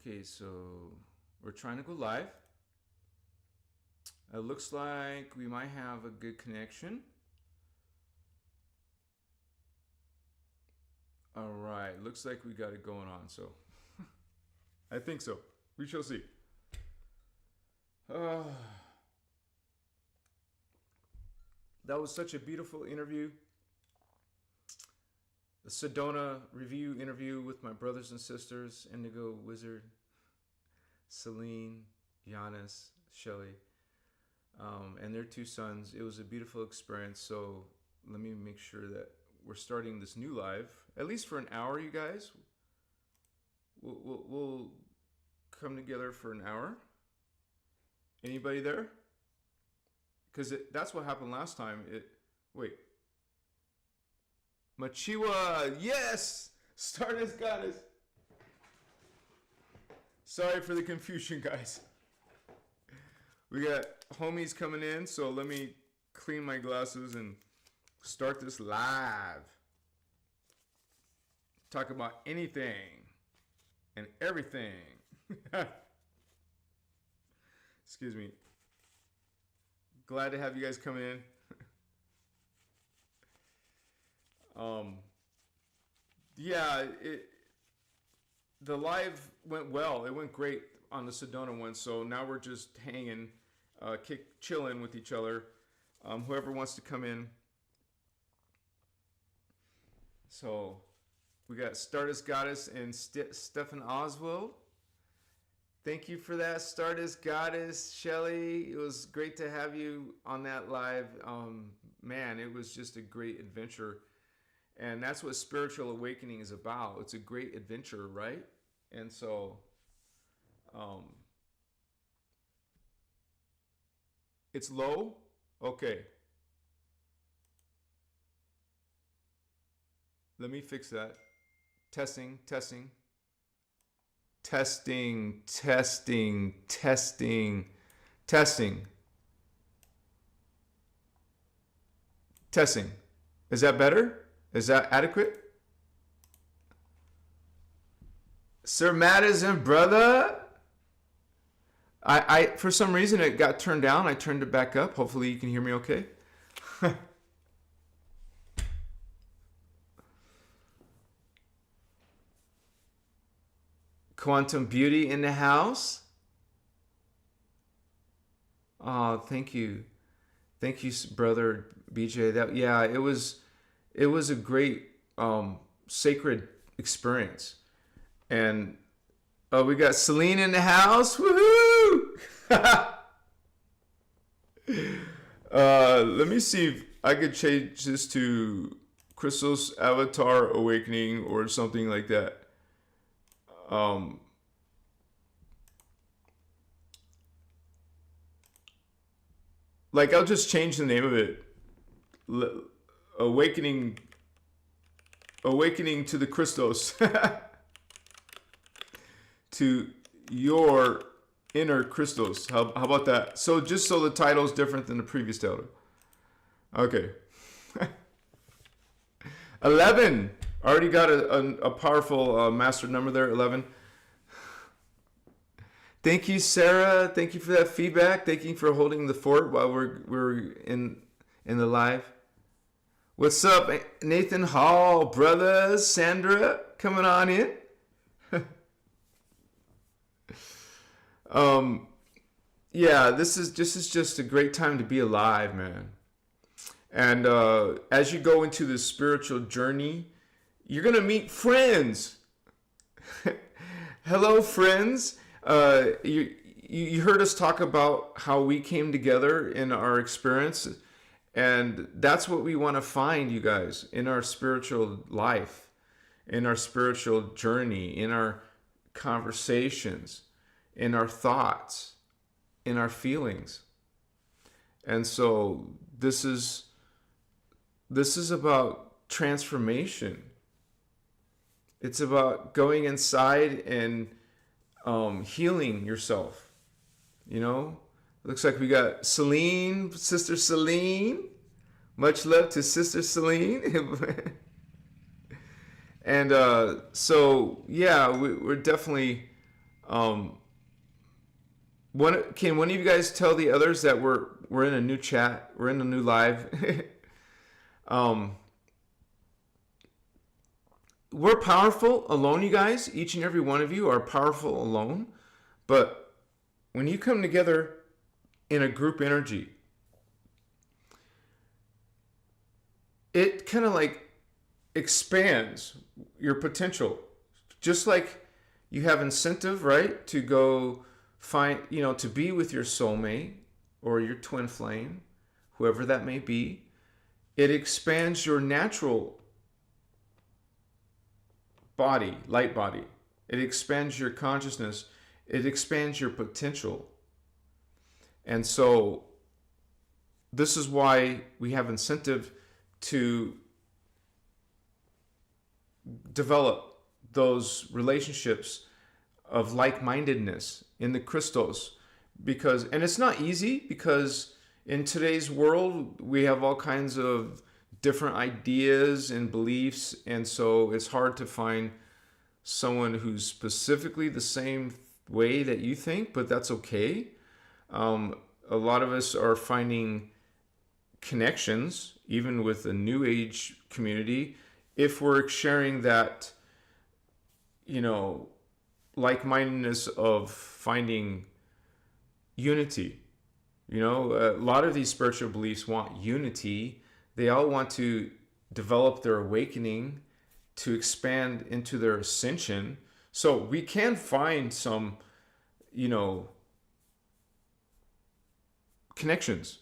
Okay, so we're trying to go live. It looks like we might have a good connection. All right, looks like we got it going on, so I think so. We shall see. That was such a beautiful interview. The Sedona review interview with my brothers and sisters, Indigo, Wizard, Celine, Giannis, Shelly, and their two sons. It was a beautiful experience. So let me make sure that we're starting this new live, at least for an hour, you guys. We'll come together for an hour. Anybody there? Because that's what happened last time. Wait. Machiwa, yes! Stardust Goddess. Sorry for the confusion, guys. We got homies coming in, so let me clean my glasses and start this live. Talk about anything and everything. Excuse me. Glad to have you guys coming in. Yeah, the live went well. It went great on the Sedona one. So now we're just hanging, chilling with each other. Whoever wants to come in. So we got Stardust Goddess and Stefan Oswald. Thank you for that, Stardust Goddess, Shelly. It was great to have you on that live. Man, it was just a great adventure. And that's what spiritual awakening is about. It's a great adventure, right? And so, it's low? Okay. Let me fix that. Testing. Testing. Is that better? Is that adequate? Sir Madison, brother. I for some reason it got turned down. I turned it back up. Hopefully you can hear me okay. Quantum Beauty in the house. Oh, thank you. Thank you, brother BJ. It was a great sacred experience. And we got Celine in the house. Woohoo! Let me see if I could change this to Christos Avatar Awakening or something like that. Like I'll just change the name of it. Awakening to the Christos. To your inner Christos. How about that? So just so the title is different than the previous title. Okay. 11. Already got a powerful master number there, 11. Thank you, Sarah. Thank you for that feedback. Thank you for holding the fort while we're in the live. What's up, Nathan Hall, brothers? Sandra, coming on in. Yeah, this is just a great time to be alive, man. And as you go into this spiritual journey, you're gonna meet friends. Hello, friends. You heard us talk about how we came together in our experience, and that's what we want to find, you guys, in our spiritual life, in our spiritual journey, in our conversations, in our thoughts, in our feelings. And so this is about transformation. It's about going inside and healing yourself. You know, looks like we got Celine, Sister Celine. Much love to Sister Celine. And so yeah, we're definitely Um, can one of you guys tell the others that we're in a new chat, we're in a new live? um, we're powerful alone, you guys. Each and every one of you are powerful alone. But when you come together in a group energy, it kind of like expands your potential. Just like you have incentive, right, to go find, to be with your soulmate or your twin flame, whoever that may be. It expands your natural body, light body. It expands your consciousness. It expands your potential. And so this is why we have incentive to develop those relationships of like-mindedness in the Christos, and it's not easy, because in today's world we have all kinds of different ideas and beliefs, and so it's hard to find someone who's specifically the same way that you think, but that's okay. A lot of us are finding connections, even with the New Age community, if we're sharing that, like-mindedness of finding unity. A lot of these spiritual beliefs want unity. They all want to develop their awakening, to expand into their ascension. So we can find some, connections.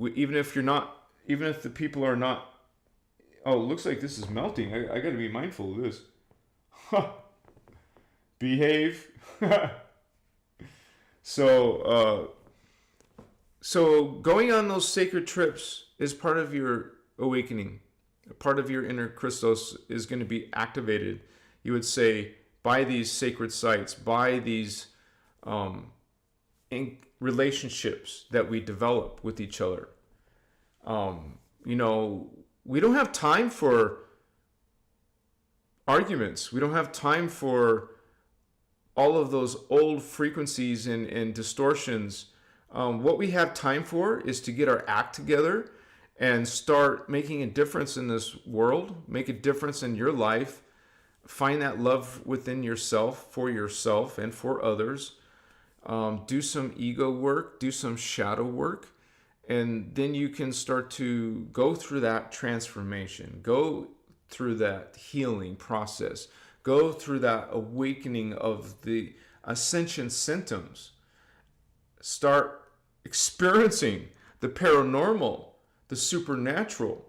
Even if the people are not. Oh, it looks like this is melting. I got to be mindful of this. Behave. So going on those sacred trips is part of your awakening. Part of your inner Christos is going to be activated, you would say, by these sacred sites, by these relationships that we develop with each other. We don't have time for arguments. We don't have time for all of those old frequencies and distortions. What we have time for is to get our act together and start making a difference in this world, make a difference in your life, find that love within yourself, and for others. Do some ego work, do some shadow work, and then you can start to go through that transformation, go through that healing process, go through that awakening of the ascension symptoms. Start experiencing the paranormal, the supernatural.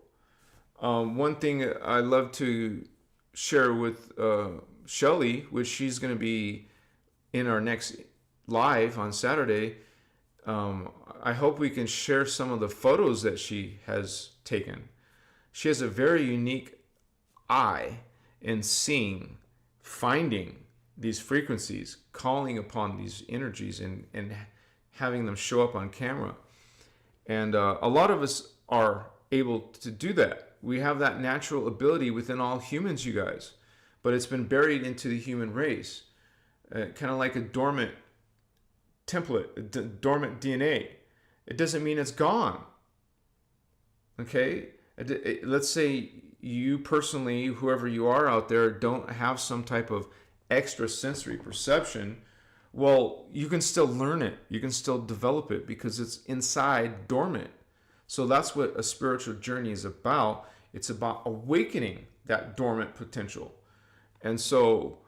One thing I love to share with Shelly, which she's going to be in our next live on Saturday. I hope we can share some of the photos that she has taken. She has a very unique eye in seeing, finding these frequencies, calling upon these energies, and having them show up on camera. And a lot of us are able to do that. We have that natural ability within all humans, you guys, but it's been buried into the human race, kind of like a dormant template, dormant DNA. It doesn't mean it's gone. Okay? Let's say you personally, whoever you are out there, don't have some type of extrasensory perception. Well, you can still learn it. You can still develop it because it's inside dormant. So that's what a spiritual journey is about. It's about awakening that dormant potential. And so,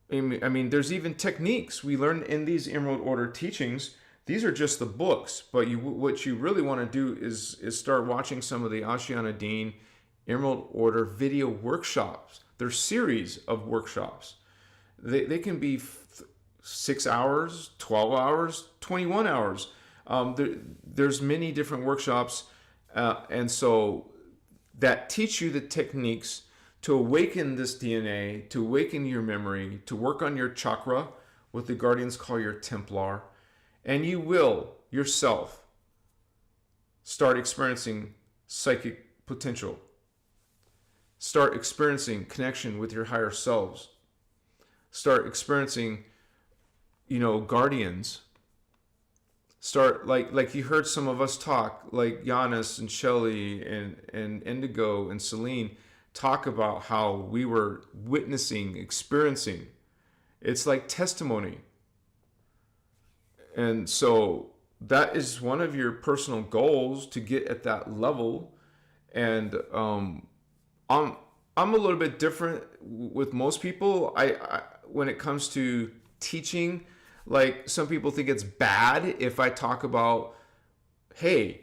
there's even techniques we learn in these Emerald Order teachings. These are just the books, but what you really want to do is start watching some of the Ashiana Dean Emerald Order video workshops. They're series of workshops. They can be 6 hours, 12 hours, 21 hours. There's many different workshops, and so that teach you the techniques to awaken this DNA, to awaken your memory, to work on your chakra, what the Guardians call your Templar, and you will yourself start experiencing psychic potential. Start experiencing connection with your higher selves. start experiencing, guardians. Start like you heard some of us talk, like Giannis and Shelly and Indigo and Celine talk about how we were witnessing, experiencing. It's like testimony. And so that is one of your personal goals, to get at that level. And I'm a little bit different with most people. I when it comes to teaching, like some people think it's bad if I talk about, hey,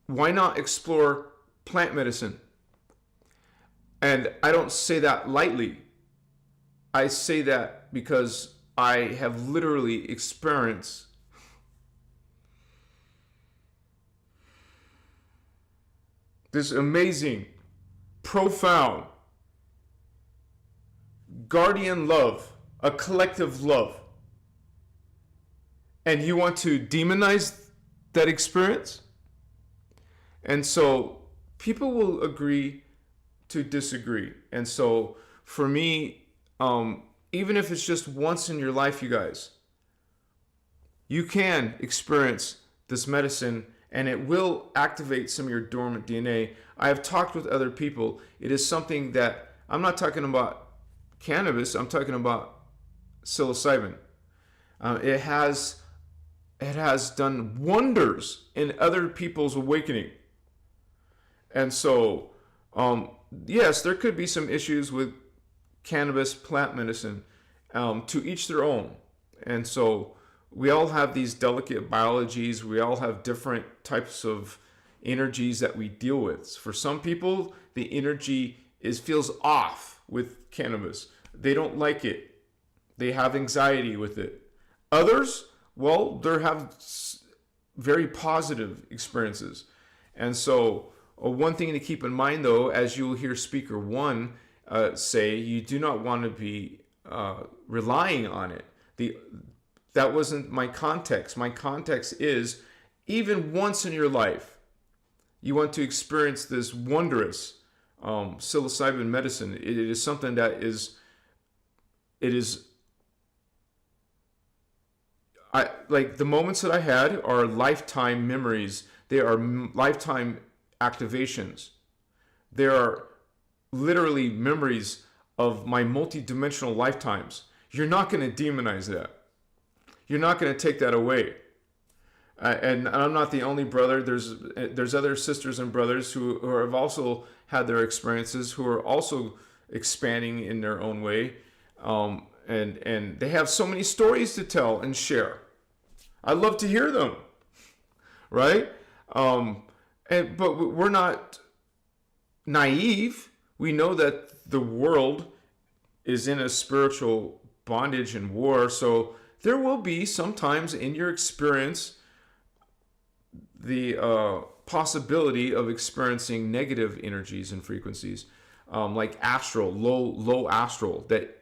why not explore plant medicine? And I don't say that lightly. I say that because I have literally experienced this amazing, profound, guardian love, a collective love. And you want to demonize that experience? And so people will agree to disagree. And so for me, even if it's just once in your life, you guys, you can experience this medicine, and it will activate some of your dormant DNA. I have talked with other people. It is something that, I'm not talking about cannabis, I'm talking about psilocybin. It has done wonders in other people's awakening. And so, yes, there could be some issues with cannabis, plant medicine, to each their own. And so we all have these delicate biologies. We all have different types of energies that we deal with. For some people, the energy feels off with cannabis. They don't like it. They have anxiety with it. Others, well, they have very positive experiences. And so one thing to keep in mind, though, as you will hear speaker one say, you do not want to be relying on it. That wasn't my context. My context is, even once in your life, you want to experience this wondrous psilocybin medicine. It is something that like the moments that I had are lifetime memories. They are lifetime activations. They are literally memories of my multi-dimensional lifetimes. You're not going to demonize that. You're not going to take that away. And I'm not the only brother. There's other sisters and brothers who have also had their experiences, who are also expanding in their own way. And they have so many stories to tell and share. I love to hear them, right? But we're not naive. We know that the world is in a spiritual bondage and war. So there will be sometimes in your experience the possibility of experiencing negative energies and frequencies, like astral, low astral, that,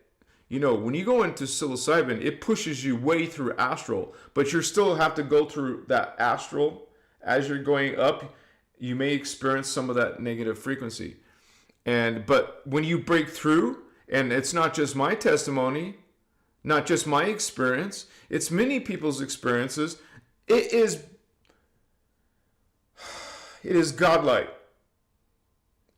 when you go into psilocybin, it pushes you way through astral, but you still have to go through that astral. As you're going up, you may experience some of that negative frequency. But when you break through, and it's not just my testimony, not just my experience, it's many people's experiences, it is godlike.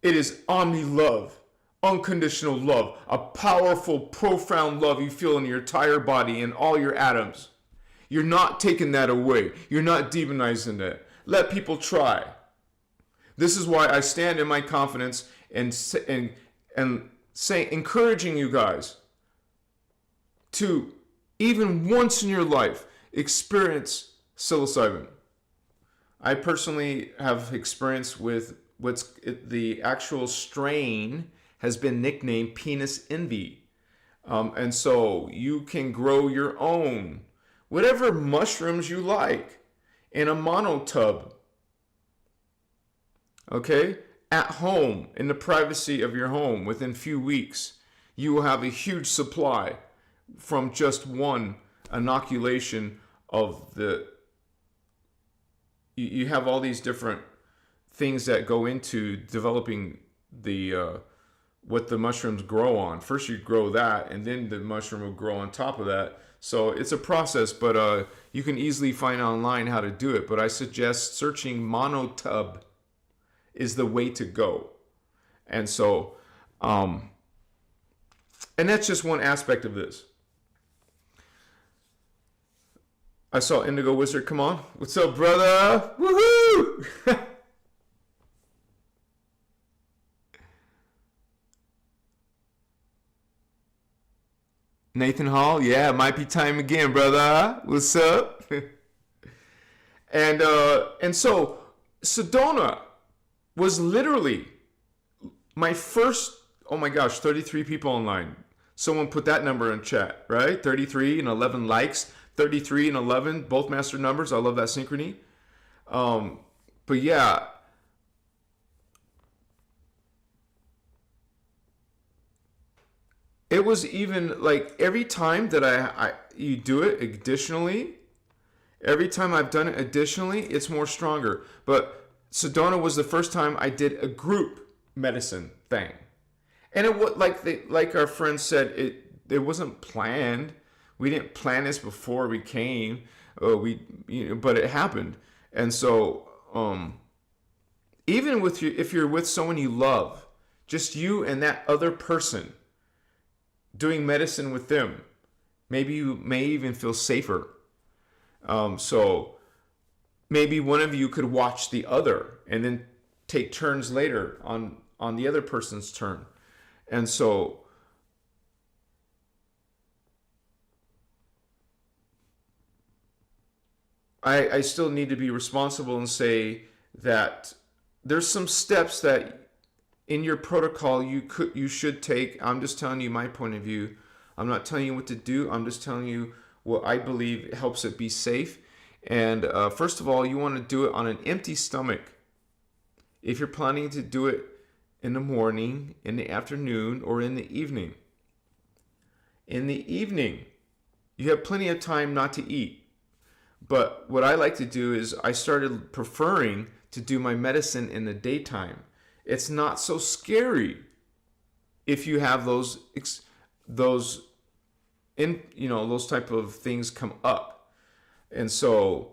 It is omni-love. Unconditional love, a powerful, profound love you feel in your entire body and all your atoms. You're not taking that away. You're not demonizing that. Let people try. This is why I stand in my confidence and say, encouraging you guys to, even once in your life, experience psilocybin. I personally have experience with the actual strain has been nicknamed penis envy. And so you can grow your own, whatever mushrooms you like, in a monotub. Okay? At home, in the privacy of your home, within a few weeks, you will have a huge supply from just one inoculation of you have all these different things that go into developing the what the mushrooms grow on. First you grow that, and then the mushroom will grow on top of that. So it's a process, but you can easily find online how to do it. But I suggest searching monotub is the way to go. And so, and that's just one aspect of this. I saw Indigo Wizard come on. What's up, brother? Woohoo! Nathan Hall, yeah, it might be time again, brother. What's up? And so Sedona was literally my first. Oh my gosh, 33 people online. Someone put that number in chat, right? 33 and 11 likes. 33 and 11, both master numbers. I love that synchrony. But yeah. It was even like every time that you do it additionally, every time I've done it additionally, it's more stronger. But Sedona was the first time I did a group medicine thing. And it was like our friend said, it wasn't planned. We didn't plan this before we came. But it happened. And so even with you, if you're with someone you love, just you and that other person doing medicine with them, maybe you may even feel safer. So maybe one of you could watch the other and then take turns later on the other person's turn. And so I still need to be responsible and say that there's some steps that in your protocol you should take. I'm just telling you my point of view. I'm not telling you what to do. I'm just telling you what I believe helps it be safe. And first of all, you want to do it on an empty stomach. If you're planning to do it in the morning, in the afternoon, or in the evening. In the evening, you have plenty of time not to eat. But what I like to do is I started preferring to do my medicine in the daytime. It's not so scary if you have those type of things come up. And so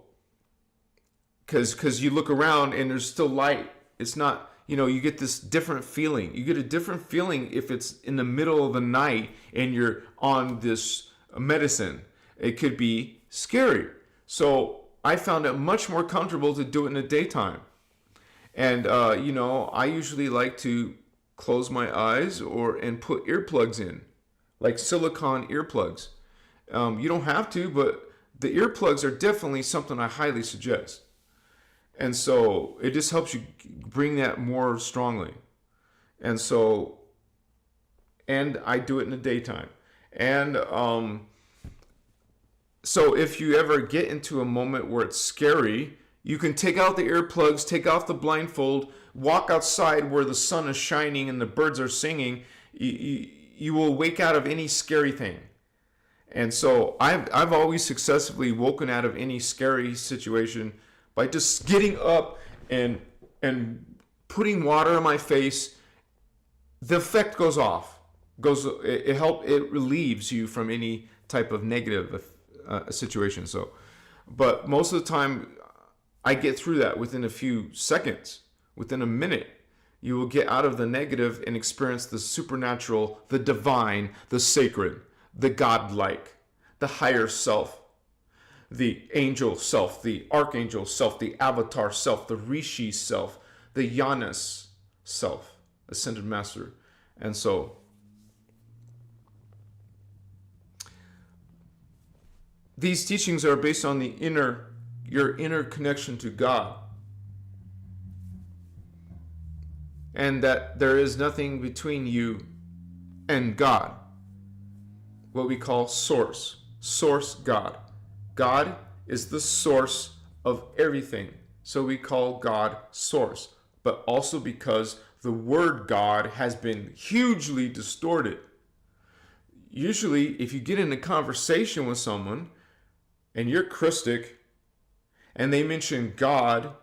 because you look around and there's still light. It's not, you get this different feeling. You get a different feeling if it's in the middle of the night and you're on this medicine. It could be scary. So I found it much more comfortable to do it in the daytime. And, I usually like to close my eyes and put earplugs in, like silicone earplugs. You don't have to, but the earplugs are definitely something I highly suggest. And so it just helps you bring that more strongly. And I do it in the daytime. And so if you ever get into a moment where it's scary, you can take out the earplugs, take off the blindfold, walk outside where the sun is shining and the birds are singing. You will wake out of any scary thing. And so I've always successfully woken out of any scary situation by just getting up and putting water on my face. The effect goes off. It relieves you from any type of negative situation. So, but most of the time, I get through that within a few seconds, within a minute. You will get out of the negative and experience the supernatural, the divine, the sacred, the godlike, the higher self, the angel self, the archangel self, the avatar self, the rishi self, the Yanis self, ascended master. And so these teachings are based on your inner connection to God. And that there is nothing between you and God. What we call source. Source God. God is the source of everything. So we call God source. But also because the word God has been hugely distorted. Usually, if you get in a conversation with someone and you're Christic and they mention God,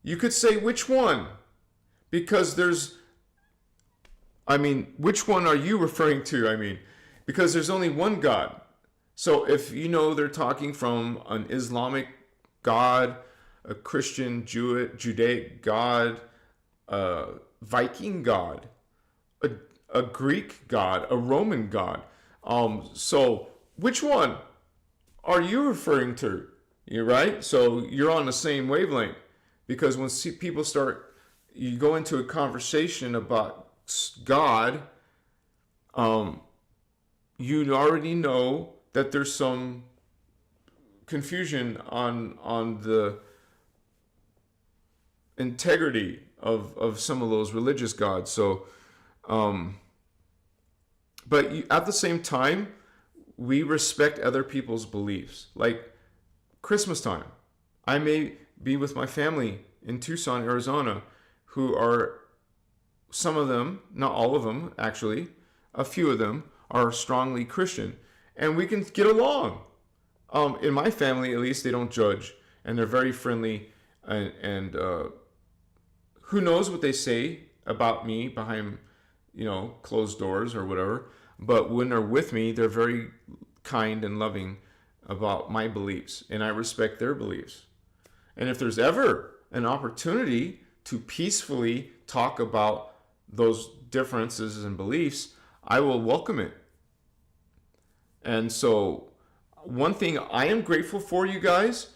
you could say, which one? Because there's I mean, which one are you referring to? I mean, because there's only one God. So if you know they're talking from an Islamic God, a Christian, Judaic God, a Viking God, a, a Greek God, a Roman God. So which one are you referring to? You're right. So you're on the same wavelength, because when people start, you go into a conversation about God, you already know that there's some confusion on the integrity of some of those religious gods. So, but at the same time, we respect other people's beliefs. Like Christmas time, I may be with my family in Tucson, Arizona, who are, some of them, not all of them actually, a few of them are strongly Christian, and we can get along. In my family, at least, they don't judge, and they're very friendly, and who knows what they say about me behind, closed doors or whatever. But when they're with me, they're very kind and loving about my beliefs, and I respect their beliefs. And if there's ever an opportunity to peacefully talk about those differences in beliefs, I will welcome it. And so, one thing I am grateful for, you guys,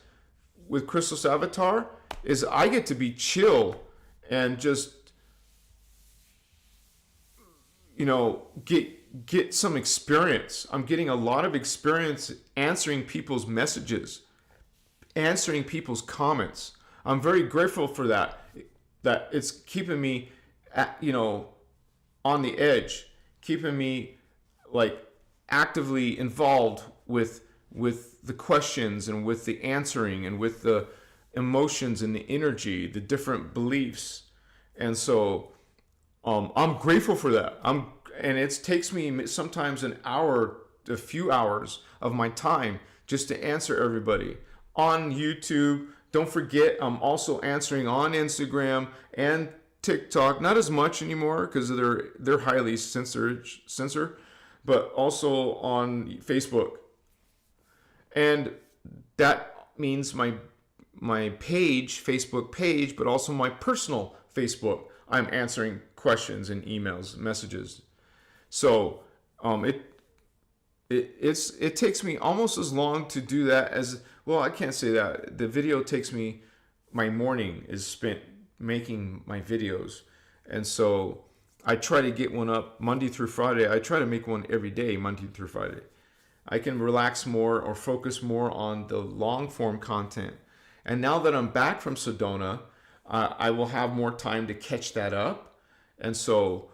with Christos Avatar, is I get to be chill and just, get some experience. I'm getting a lot of experience answering people's messages, answering people's comments. I'm very grateful for that. That it's keeping me, on the edge, keeping me like actively involved with the questions and with the answering and with the emotions and the energy, the different beliefs. And so I'm grateful for that. And it takes me sometimes an hour, a few hours of my time just to answer everybody on YouTube. Don't forget, I'm also answering on Instagram and TikTok. Not as much anymore because they're highly censored, but also on Facebook. And that means my page, Facebook page, but also my personal Facebook. I'm answering questions and emails, messages. So it takes me almost as long to do that as, well, I can't say that. The video takes me, my morning is spent making my videos. And so I try to get one up Monday through Friday. I try to make one every day, Monday through Friday. I can relax more or focus more on the long form content. And now that I'm back from Sedona, I will have more time to catch that up. And so,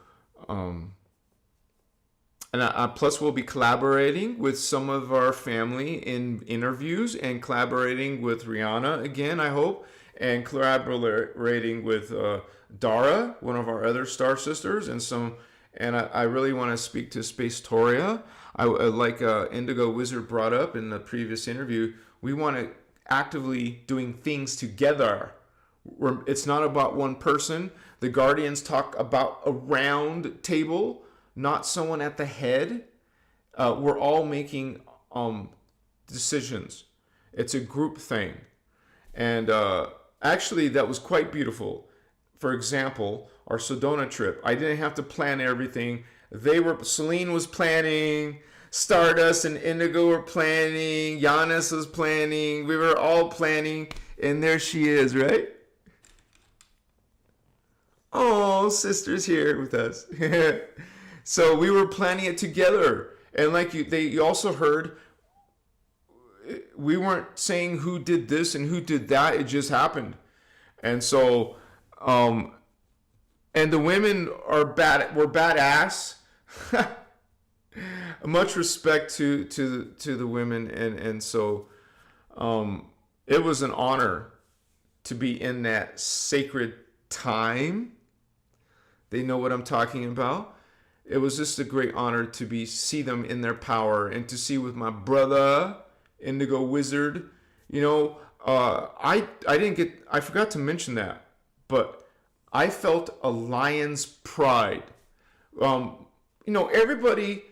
plus we'll be collaborating with some of our family in interviews, and collaborating with Rihanna again, I hope, and collaborating with Dara, one of our other star sisters, and I really want to speak to Space Toria. Like Indigo Wizard brought up in the previous interview, we want to actively doing things together. It's not about one person. The Guardians talk about a round table, not someone at the head. We're all making decisions. It's a group thing. And actually, that was quite beautiful. For example, our Sedona trip, I didn't have to plan everything. Celine was planning, Stardust and Indigo were planning, Giannis was planning, we were all planning, and there she is, right? Oh, sister's here with us. So we were planning it together. And like you also heard, we weren't saying who did this and who did that, it just happened. And so, and the women were badass. Much respect to the women, and so it was an honor to be in that sacred time. They know what I'm talking about. It was just a great honor to see them in their power, and to see with my brother Indigo Wizard. I forgot to mention that, but I felt a lion's pride Everybody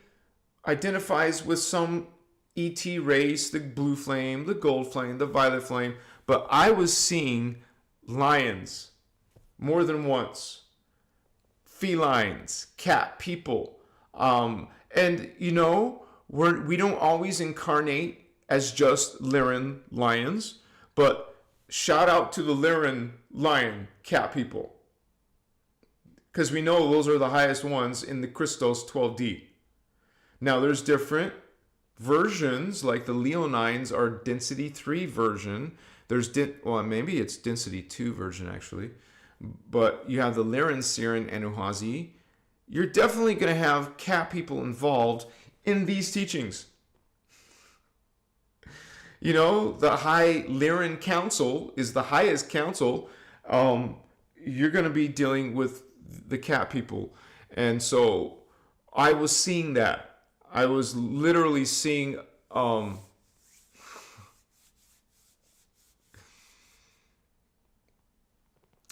identifies with some ET race, the blue flame, the gold flame, the violet flame, but I was seeing lions more than once, felines, cat people, and we don't always incarnate as just Lyran lions, but shout out to the Lyran lion cat people, because we know those are the highest ones in the Christos 12D. Now there's different versions, like the Leonines are density 3 version. Maybe it's density 2 version actually, but you have the Lyran, Siren, and Uhazi. You're definitely going to have cat people involved in these teachings. The High Lyran Council is the highest council. You're going to be dealing with the cat people. And so I was seeing that. I was literally seeing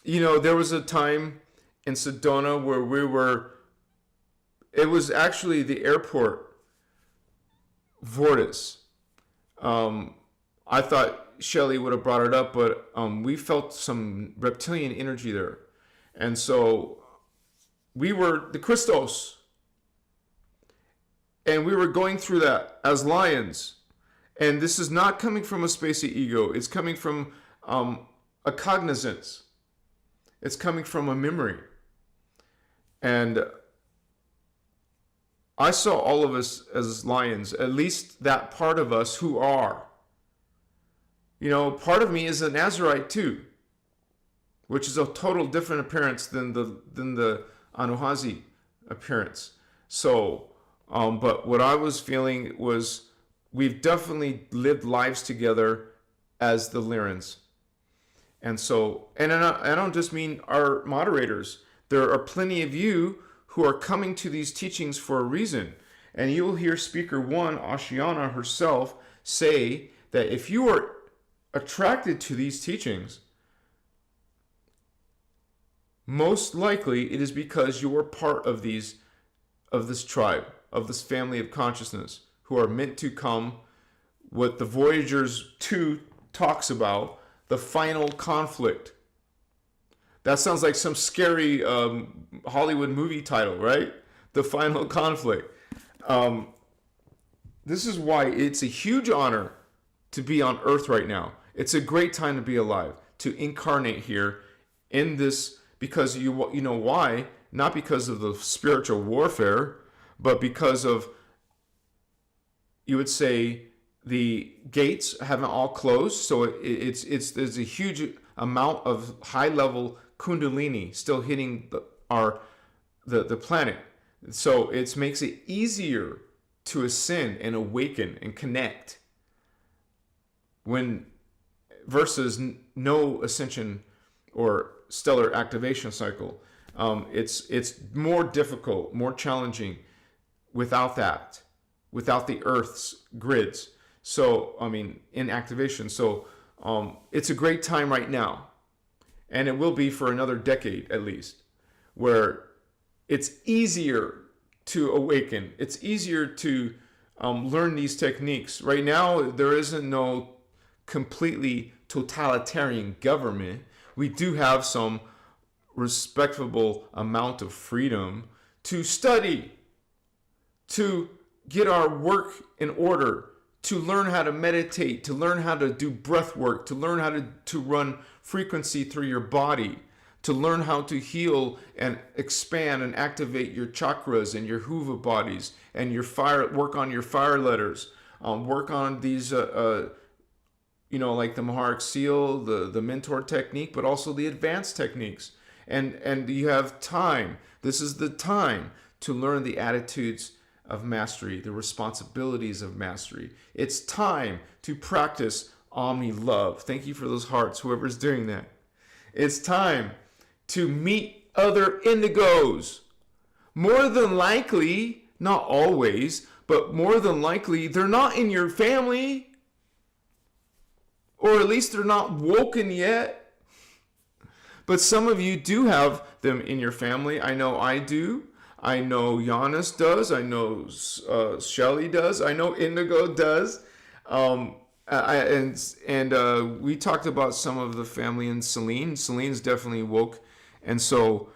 there was a time in Sedona where it was actually the airport vortex. I thought Shelley would have brought it up, but we felt some reptilian energy there. And so we were the Christos. And we were going through that as lions. And this is not coming from a spacey ego. It's coming from a cognizance. It's coming from a memory. And I saw all of us as lions, at least that part of us who are. Part of me is a Nazarite too, which is a total different appearance than the Anuhazi appearance. So, but what I was feeling was we've definitely lived lives together as the Lyrans. And so, and I don't just mean our moderators. There are plenty of you who are coming to these teachings for a reason. And you will hear Speaker 1, Ashiana herself, say that if you are attracted to these teachings, most likely it is because you are part of this tribe, of this family of consciousness, who are meant to come, what the Voyagers 2 talks about, the final conflict. That sounds like some scary Hollywood movie title, right? The final conflict. This is why it's a huge honor to be on Earth right now. It's a great time to be alive, to incarnate here in this, because you know why? Not because of the spiritual warfare, but because of, you would say, the gates haven't all closed, so there's a huge amount of high level kundalini still hitting the planet. So it makes it easier to ascend and awaken and connect versus no ascension or stellar activation cycle. It's more difficult, more challenging without the Earth's grids. So, in activation. So, it's a great time right now. And it will be for another decade at least, where it's easier to awaken. It's easier to learn these techniques. Right now, there isn't no completely totalitarian government. We do have some respectable amount of freedom to study, to get our work in order, to learn how to meditate, to learn how to do breath work, to learn how to run frequency through your body, to learn how to heal and expand and activate your chakras and your huva bodies and your fire, work on your fire letters, work on these, like the Maharic Seal, the mentor technique, but also the advanced techniques. And you have time. This is the time to learn the attitudes of mastery, the responsibilities of mastery. It's time to practice Omni love. Thank you for those hearts, whoever's doing that. It's time to meet other indigos. More than likely, not always, but more than likely, they're not in your family. Or at least they're not woken yet. But some of you do have them in your family. I know I do. I know Giannis does. I know Shelly does. I know Indigo does. We talked about some of the family in Celine. Celine's definitely woke, and so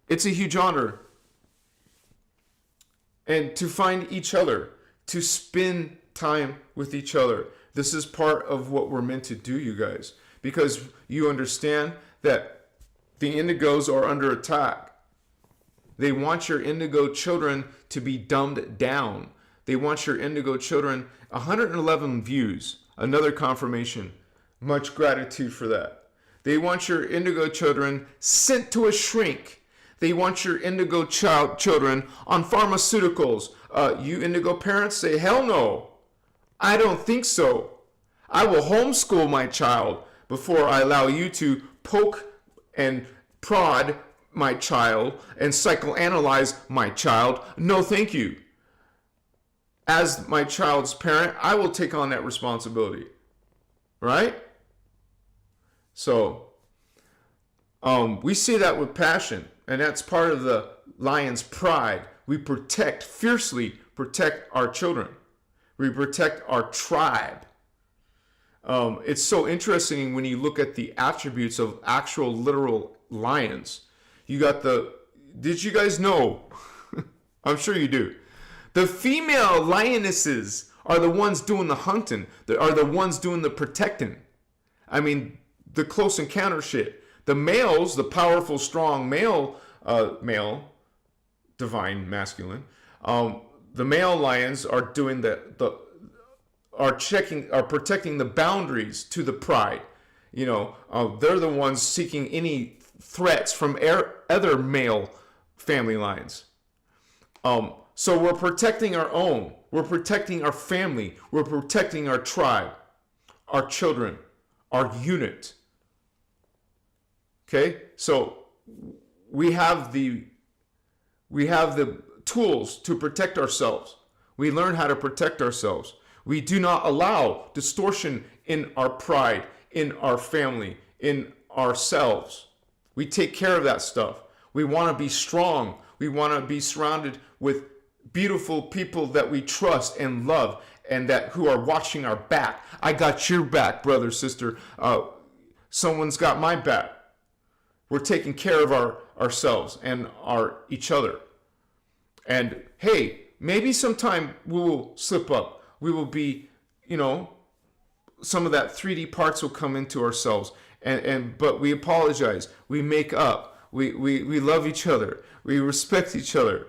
it's a huge honor. And to find each other, to spend time with each other. This is part of what we're meant to do, you guys, because you understand that the Indigos are under attack. They want your Indigo children to be dumbed down. They want your Indigo children, 111 views, another confirmation. Much gratitude for that. They want your Indigo children sent to a shrink. They want your Indigo children on pharmaceuticals. You Indigo parents say, hell no. I don't think so. I will homeschool my child before I allow you to poke and prod my child and psychoanalyze my child. No, thank you. As my child's parent, I will take on that responsibility. Right? So, we say that with passion, and that's part of the lion's pride. We fiercely protect our children. We protect our tribe. It's so interesting when you look at the attributes of actual literal lions. You got did you guys know? I'm sure you do. The female lionesses are the ones doing the hunting. They are the ones doing the protecting. I mean, the close encounter shit. The males, the powerful, strong male, divine masculine, the male lions are doing are protecting the boundaries to the pride. You know, they're the ones seeking any threats from other male family lions. So we're protecting our own. We're protecting our family. We're protecting our tribe, our children, our unit. Okay, so we have the tools to protect ourselves. We learn how to protect ourselves. We do not allow distortion in our pride, in our family, in ourselves. We take care of that stuff. We want to be strong. We want to be surrounded with beautiful people that we trust and love, and who are watching our back. I got your back, brother, sister. Someone's got my back. We're taking care of ourselves and each other. And hey, maybe sometime we will slip up. We will be, some of that 3D parts will come into ourselves. But we apologize. We make up. We love each other. We respect each other.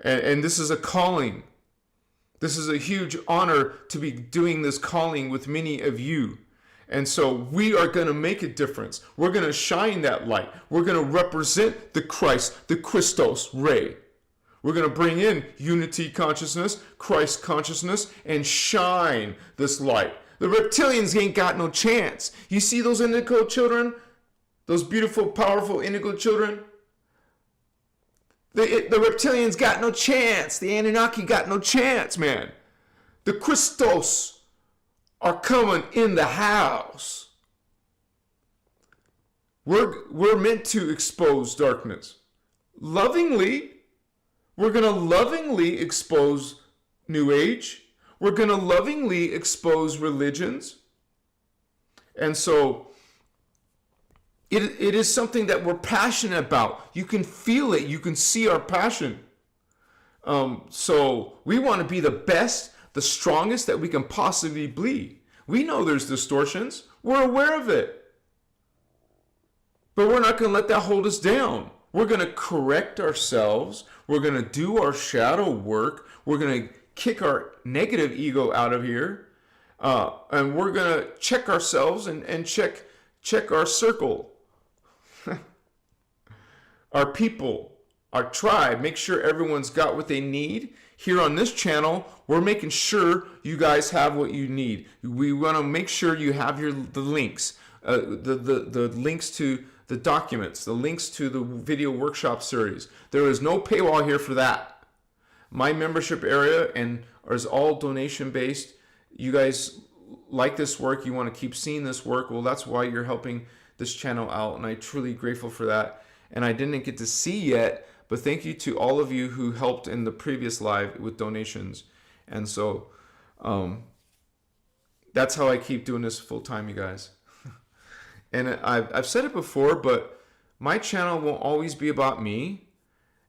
And this is a calling. This is a huge honor to be doing this calling with many of you. And so we are going to make a difference. We're going to shine that light. We're going to represent the Christ, the Christos ray. We're going to bring in unity consciousness, Christ consciousness, and shine this light. The reptilians ain't got no chance. You see those Indigo children? Those beautiful, powerful Indigo children? The reptilians got no chance. The Anunnaki got no chance, man. The Christos are coming in the house. We're meant to expose darkness. Lovingly. We're going to lovingly expose New Age. We're going to lovingly expose religions. And so it is something that we're passionate about. You can feel it. You can see our passion. So we want to be the best, the strongest that we can possibly be. We know there's distortions. We're aware of it. But we're not going to let that hold us down. We're going to correct ourselves. We're going to do our shadow work. We're going to kick our negative ego out of here. And we're going to check ourselves and check our circle. Our people, our tribe. Make sure everyone's got what they need. Here on this channel, we're making sure you guys have what you need. We want to make sure you have the links. The links to the documents, the links to the video workshop series. There is no paywall here for that. My membership area is all donation based. You guys like this work, you want to keep seeing this work. Well, that's why you're helping this channel out, and I'm truly grateful for that. and I didn't get to see yet. But thank you to all of you who helped in the previous live with donations. And so that's how I keep doing this full time, you guys. And I've said it before, but my channel won't always be about me.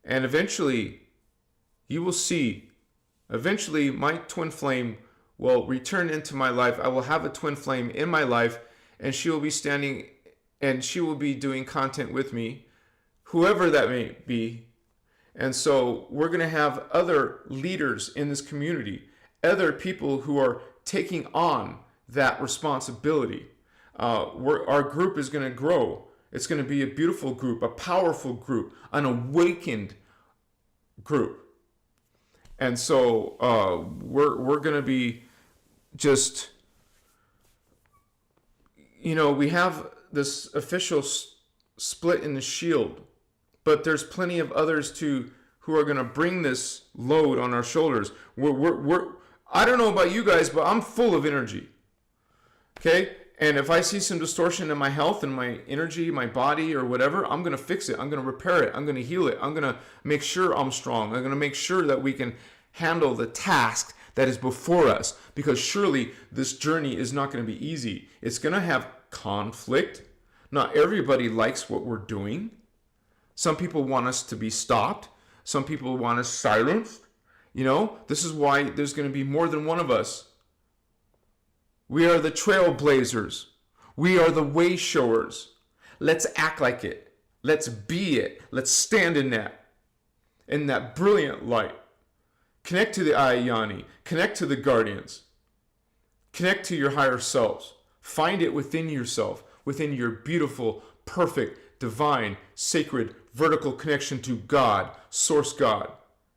And eventually, you will see, eventually my twin flame will return into my life. I will have a twin flame in my life, and she will be standing, and she will be doing content with me, whoever that may be. And so we're going to have other leaders in this community, other people who are taking on that responsibility. Our group is going to grow. It's going to be a beautiful group, a powerful group, an awakened group. And so we're going to be just, we have this official split in the shield, but there's plenty of others too who are going to bring this load on our shoulders. I don't know about you guys, but I'm full of energy. Okay? And if I see some distortion in my health and my energy, my body or whatever, I'm going to fix it. I'm going to repair it. I'm going to heal it. I'm going to make sure I'm strong. I'm going to make sure that we can handle the task that is before us, because surely this journey is not going to be easy. It's going to have conflict. Not everybody likes what we're doing. Some people want us to be stopped. Some people want us silenced. This is why there's going to be more than one of us. We are the trailblazers. We are the way showers. Let's act like it. Let's be it. Let's stand in that brilliant light. Connect to the Ayani. Connect to the guardians. Connect to your higher selves. Find it within yourself, within your beautiful, perfect, divine, sacred, vertical connection to God, Source God.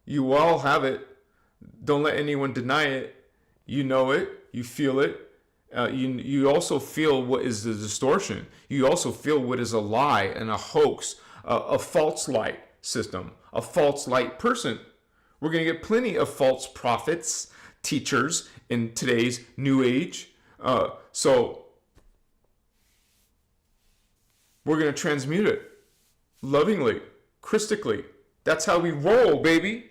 You all have it. Don't let anyone deny it. You know it. You feel it. You also feel what is the distortion. You also feel what is a lie and a hoax, a false light system, a false light person. We're going to get plenty of false prophets, teachers in today's new age. So we're going to transmute it lovingly, Christically. That's how we roll, baby.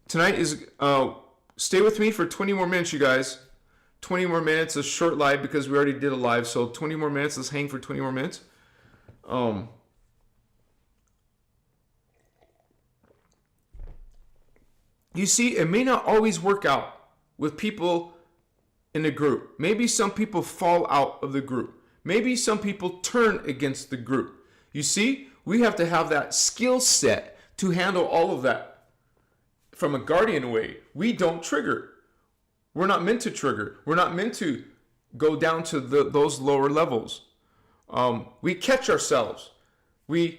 Tonight is, stay with me for 20 more minutes, you guys. 20 more minutes, a short live because we already did a live. So 20 more minutes, let's hang for 20 more minutes. You see, it may not always work out with people in a group. Maybe some people fall out of the group. Maybe some people turn against the group. You see, we have to have that skill set to handle all of that from a guardian way. We don't trigger. We're not meant to trigger. We're not meant to go down to those lower levels. We catch ourselves. Whenever,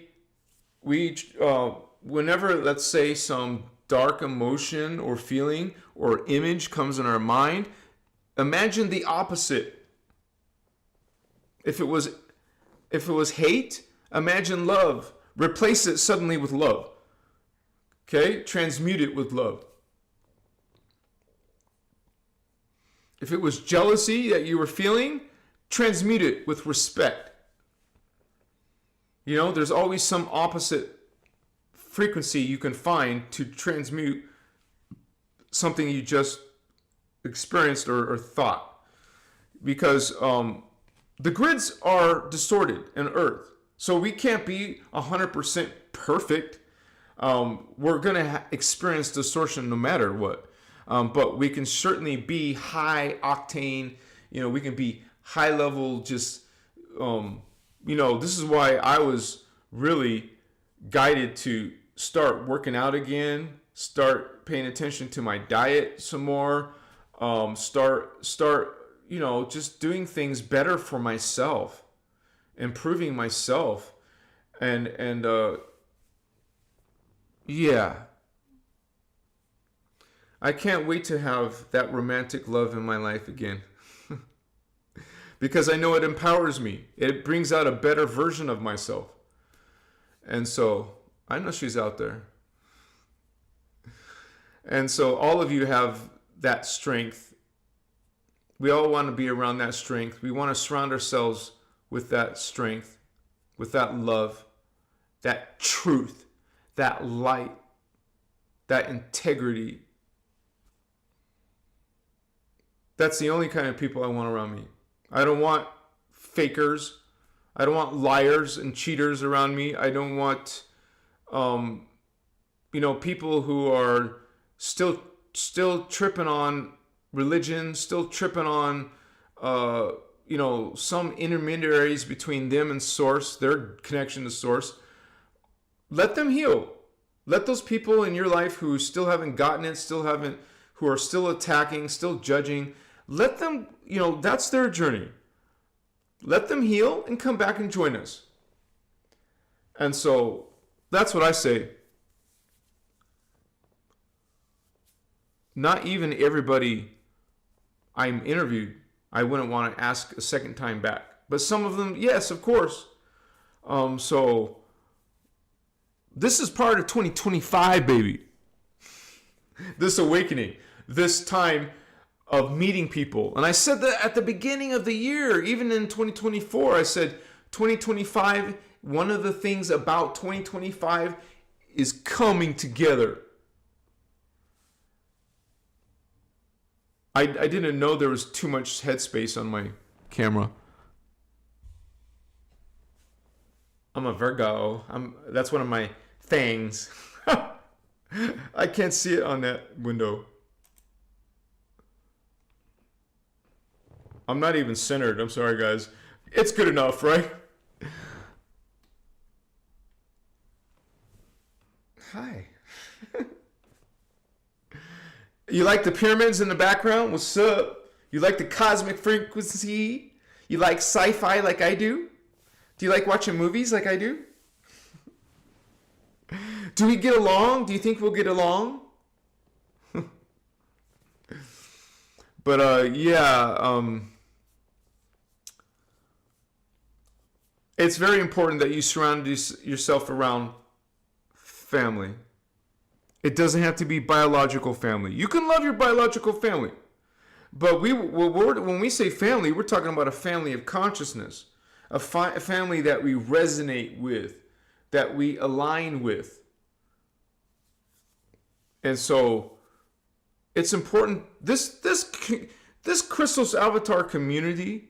let's say, some dark emotion or feeling or image comes in our mind, imagine the opposite. If it was hate, imagine love. Replace it suddenly with love. Okay? Transmute it with love. If it was jealousy that you were feeling, transmute it with respect. There's always some opposite frequency you can find to transmute something you just experienced or thought. Because the grids are distorted in Earth. So we can't be 100% perfect. We're going to experience distortion no matter what. But we can certainly be high octane, we can be high level, just, this is why I was really guided to start working out again, start paying attention to my diet some more, start, just doing things better for myself, improving myself. And yeah. I can't wait to have that romantic love in my life again. Because I know it empowers me. It brings out a better version of myself. And so, I know she's out there. And so, all of you have that strength. We all want to be around that strength. We want to surround ourselves with that strength. with that love, that truth, that light, that integrity. That's the only kind of people I want around me. I don't want fakers. I don't want liars and cheaters around me. I don't want, people who are still tripping on religion, still tripping on, some intermediaries between them and source, their connection to source. Let them heal. Let those people in your life who still haven't gotten it, who are still attacking, still judging, let them, that's their journey. Let them heal and come back and join us. And so that's what I say. Not even everybody I'm interviewed, I wouldn't want to ask a second time back. But some of them, yes, of course. So this is part of 2025, baby. This awakening, this time of meeting people. And I said that at the beginning of the year, even in 2024, I said 2025, one of the things about 2025 is coming together. I didn't know there was too much headspace on my camera. I'm a Virgo. That's one of my things. I can't see it on that window. I'm not even centered. I'm sorry, guys. It's good enough, right? Hi. You like the pyramids in the background? What's up? You like the cosmic frequency? You like sci-fi like I do? Do you like watching movies like I do? Do we get along? Do you think we'll get along? But it's very important that you surround yourself around family. It doesn't have to be biological family. You can love your biological family. But when we say family, we're talking about a family of consciousness. A family that we resonate with, that we align with. And so it's important. This Christos Avatar community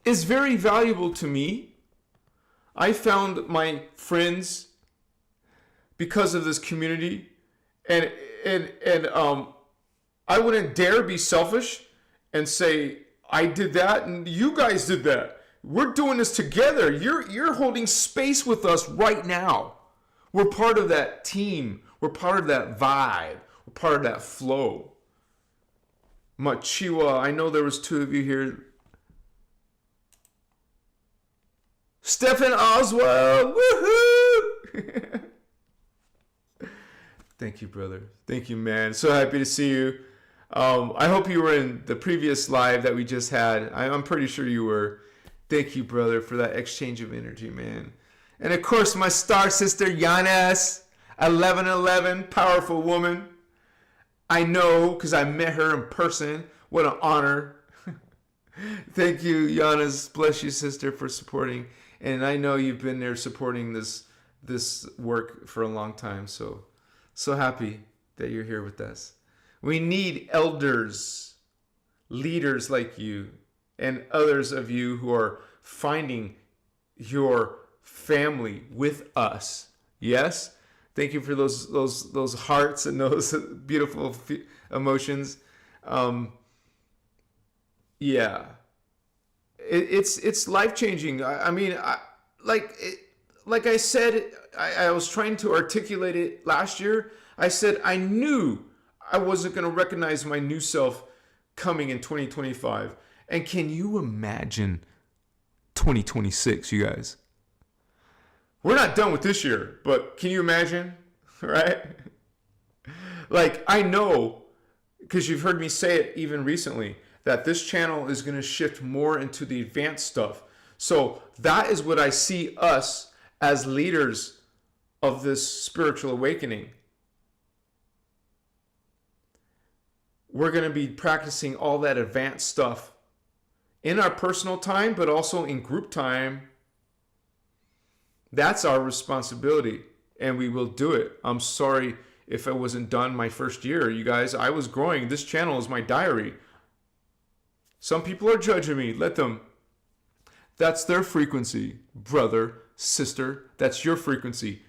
is very valuable to me. I found my friends because of this community, and I wouldn't dare be selfish and say I did that and you guys did that. We're doing this together. You're holding space with us right now. We're part of that team. We're part of that vibe. We're part of that flow. Machiwa, I know there was two of you here. Stephen Oswald, woohoo! Thank you, brother. Thank you, man. So happy to see you. I hope you were in the previous live that we just had. I'm pretty sure you were. Thank you, brother, for that exchange of energy, man. And of course, my star sister, Yanis, 1111, powerful woman. I know, because I met her in person. What an honor. Thank you, Yanis. Bless you, sister, for supporting. And I know you've been there supporting this work for a long time. So happy that you're here with us. We need elders, leaders like you, and others of you who are finding your family with us. Yes? Thank you for those hearts and those beautiful emotions. Yeah. It's life-changing. Like I said, I was trying to articulate it last year. I said I knew I wasn't going to recognize my new self coming in 2025. And can you imagine 2026, you guys? We're not done with this year, but can you imagine? Right? Like, I know, because you've heard me say it even recently, that this channel is going to shift more into the advanced stuff. So that is what I see us as leaders of this spiritual awakening. We're going to be practicing all that advanced stuff in our personal time, but also in group time. That's our responsibility, and we will do it. I'm sorry if it wasn't done my first year, you guys. I was growing. This channel is my diary. Some people are judging me. Let them. That's their frequency, brother, sister. That's your frequency.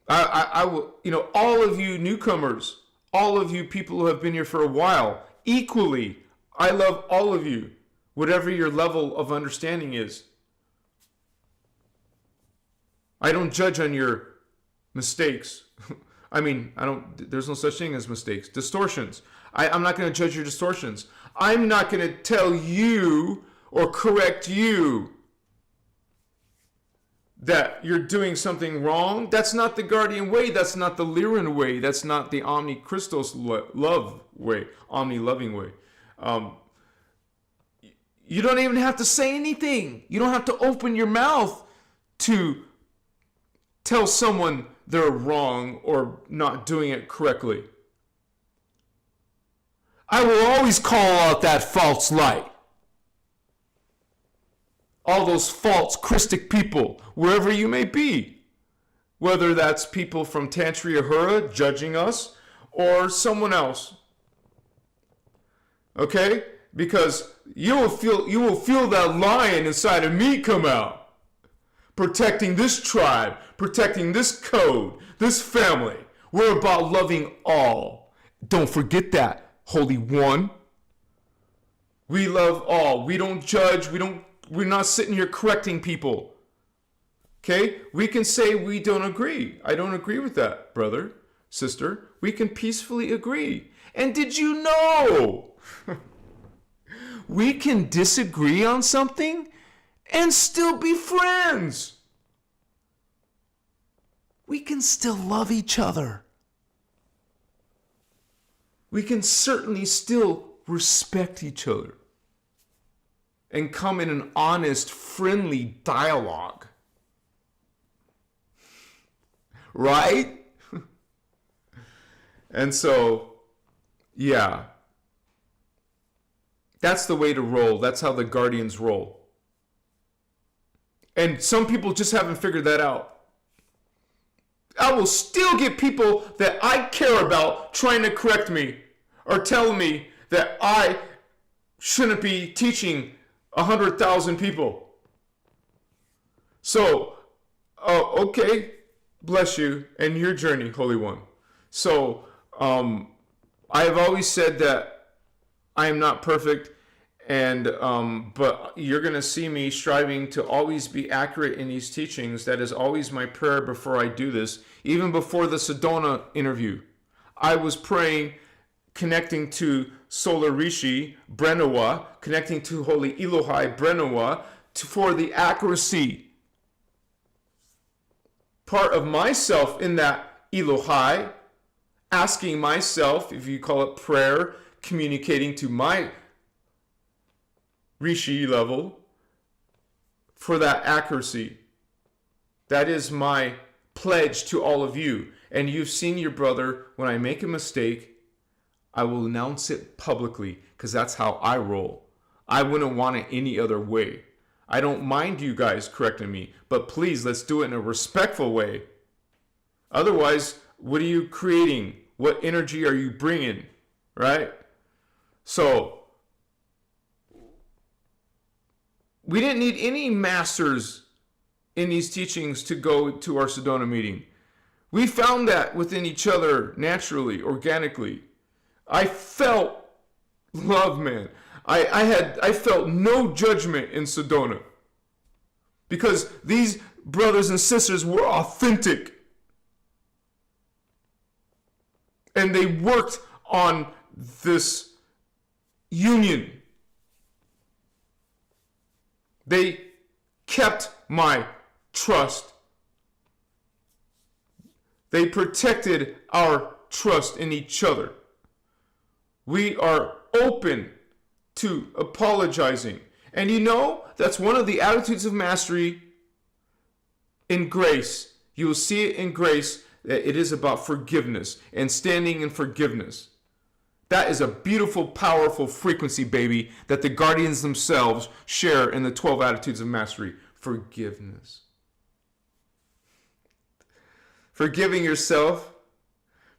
I will, all of you newcomers, all of you people who have been here for a while, equally, I love all of you, whatever your level of understanding is. I don't judge on your mistakes. There's no such thing as mistakes. Distortions. I'm not going to judge your distortions. I'm not going to tell you or correct you that you're doing something wrong. That's not the guardian way. That's not the Lyran way. That's not the omni-Christos love way, omni-loving way. You don't even have to say anything. You don't have to open your mouth to tell someone they're wrong or not doing it correctly. I will always call out that false light. All those false Christic people, wherever you may be. Whether that's people from Tantri Ahura judging us or someone else. Okay? Because you will feel that lion inside of me come out. Protecting this tribe, protecting this code, this family. We're about loving all. Don't forget that, Holy One. We love all. We don't judge. We're not sitting here correcting people. Okay? We can say we don't agree. I don't agree with that, brother, sister. We can peacefully agree. And did you know we can disagree on something and still be friends? We can still love each other. We can certainly still respect each other and come in an honest, friendly dialogue. Right? And so, yeah. That's the way to roll. That's how the guardians roll. And some people just haven't figured that out. I will still get people that I care about trying to correct me or telling me that I shouldn't be teaching 100,000 people. So, okay, bless you and your journey, Holy One. So, I have always said that I am not perfect, and but you're going to see me striving to always be accurate in these teachings. That is always my prayer before I do this. Even before the Sedona interview, I was praying, connecting to Solar Rishi, Brenawa, connecting to Holy Elohai, Brenawa, for the accuracy part of myself in that Elohai, asking myself, if you call it prayer, communicating to my Rishi level for that accuracy. That is my pledge to all of you. And you've seen your brother, when I make a mistake, I will announce it publicly, because that's how I roll. I wouldn't want it any other way. I don't mind you guys correcting me, but please, let's do it in a respectful way. Otherwise, what are you creating? What energy are you bringing? Right? So, we didn't need any masters in these teachings to go to our Sedona meeting. We found that within each other naturally, organically. I felt love, man. I felt no judgment in Sedona, because these brothers and sisters were authentic, and they worked on this union. They kept my trust. They protected our trust in each other. We are open to apologizing. And that's one of the attitudes of mastery in grace. You will see it in grace, that it is about forgiveness and standing in forgiveness. That is a beautiful, powerful frequency, baby, that the guardians themselves share in the 12 attitudes of mastery. Forgiveness. Forgiving yourself,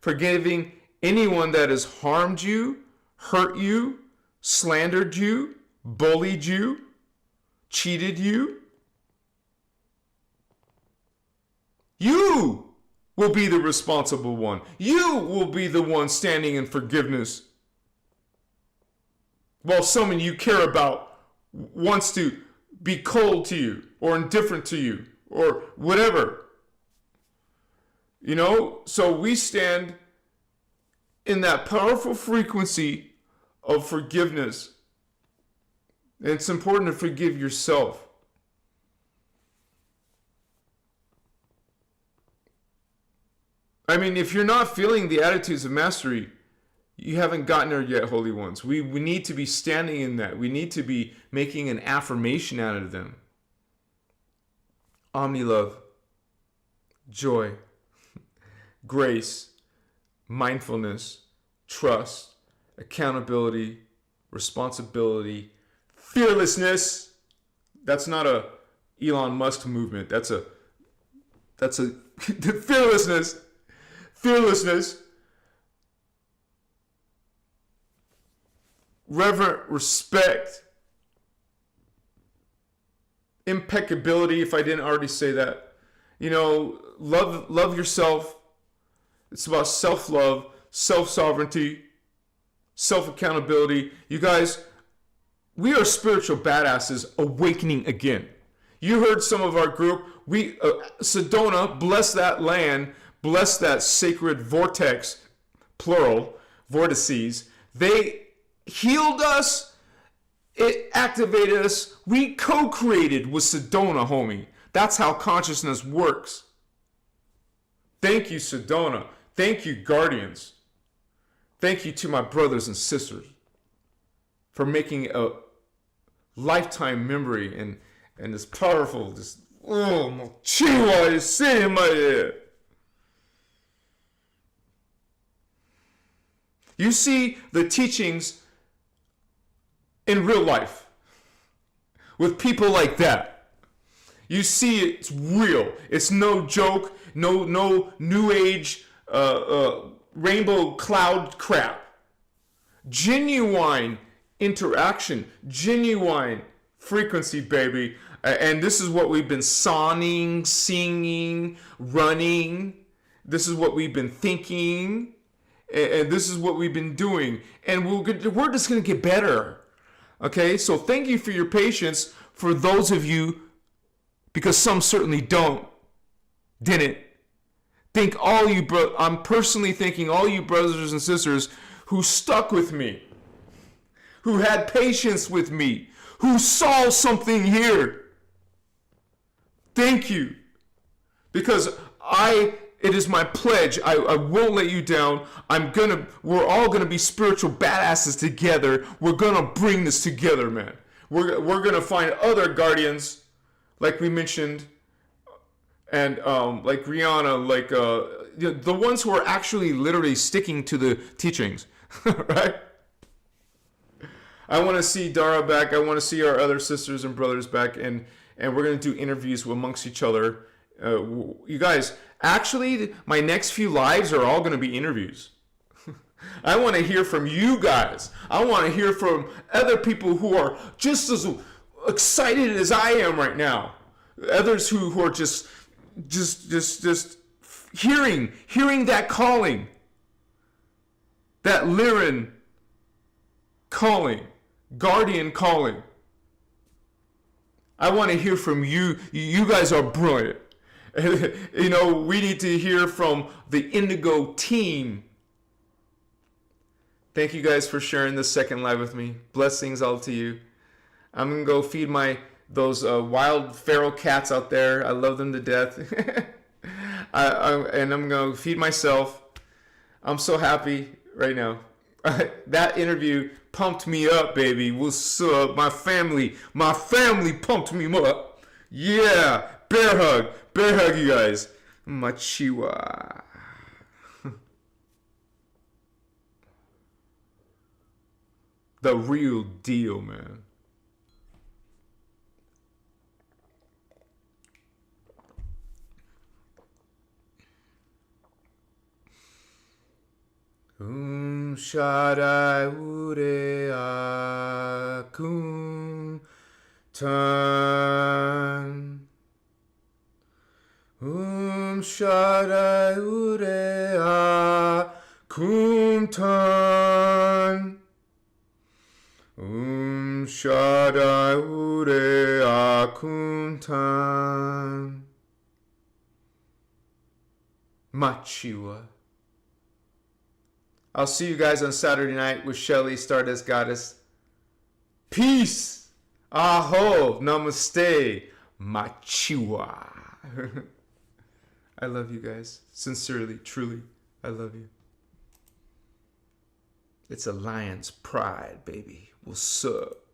forgiving anyone that has harmed you, hurt you, slandered you, bullied you, cheated you. You will be the responsible one. You will be the one standing in forgiveness. While someone you care about wants to be cold to you or indifferent to you or whatever. You know, so we stand in that powerful frequency of forgiveness. And it's important to forgive yourself. I mean, if you're not feeling the attitudes of mastery, you haven't gotten there yet, Holy Ones. We need to be standing in that. We need to be making an affirmation out of them. Omni-love, joy, grace, mindfulness, trust, accountability, responsibility, fearlessness. That's not a Elon Musk movement. That's a fearlessness. Fearlessness, reverent respect, impeccability, if I didn't already say that. You know, love yourself. It's about self-love, self-sovereignty, self-accountability. You guys, we are spiritual badasses awakening again. You heard some of our group. Sedona, bless that land, bless that sacred vortex, plural, vortices. They healed us. It activated us. We co-created with Sedona, homie. That's how consciousness works. Thank you, Sedona. Thank you, guardians. Thank you to my brothers and sisters for making a lifetime memory and this powerful, this, oh, my chihuahua is sitting in my head. You see the teachings in real life with people like that. You see it's real. It's no joke, no new age rainbow cloud crap. Genuine interaction, genuine frequency, baby. And this is what we've been singing, running. This is what we've been thinking. And this is what we've been doing. And we're just going to get better. Okay? So thank you for your patience. For those of you, because some certainly didn't. I'm personally thanking all you brothers and sisters who stuck with me. Who had patience with me. Who saw something here. Thank you. Because it is my pledge. I won't let you down. We're all gonna be spiritual badasses together. We're gonna bring this together, man. We're gonna find other guardians, like we mentioned, and like Rihanna, like the ones who are actually literally sticking to the teachings, right? I want to see Dara back. I want to see our other sisters and brothers back, and we're gonna do interviews amongst each other. You guys, actually, my next few lives are all going to be interviews. I want to hear from you guys. I want to hear from other people who are just as excited as I am right now. Others who are just hearing that calling, that Lyran calling, guardian calling. I want to hear from you. You guys are brilliant. You know, we need to hear from the Indigo team. Thank you guys for sharing this second live with me. Blessings all to you. I'm going to go feed those wild feral cats out there. I love them to death. And I'm going to feed myself. I'm so happy right now. That interview pumped me up, baby. What's up? My family pumped me up. Yeah. Bear hug, you guys. Machiwa. The real deal, man. Shaddai Ure Akum Tan. Shaddai Ure Akum Tan. Shaddai Ure Akum Tan. Machiwa. I'll see you guys on Saturday night with Shelly, Stardust Goddess. Peace. Aho. Namaste. Machiwa. I love you guys. Sincerely, truly, I love you. It's Alliance Pride, baby. What's up?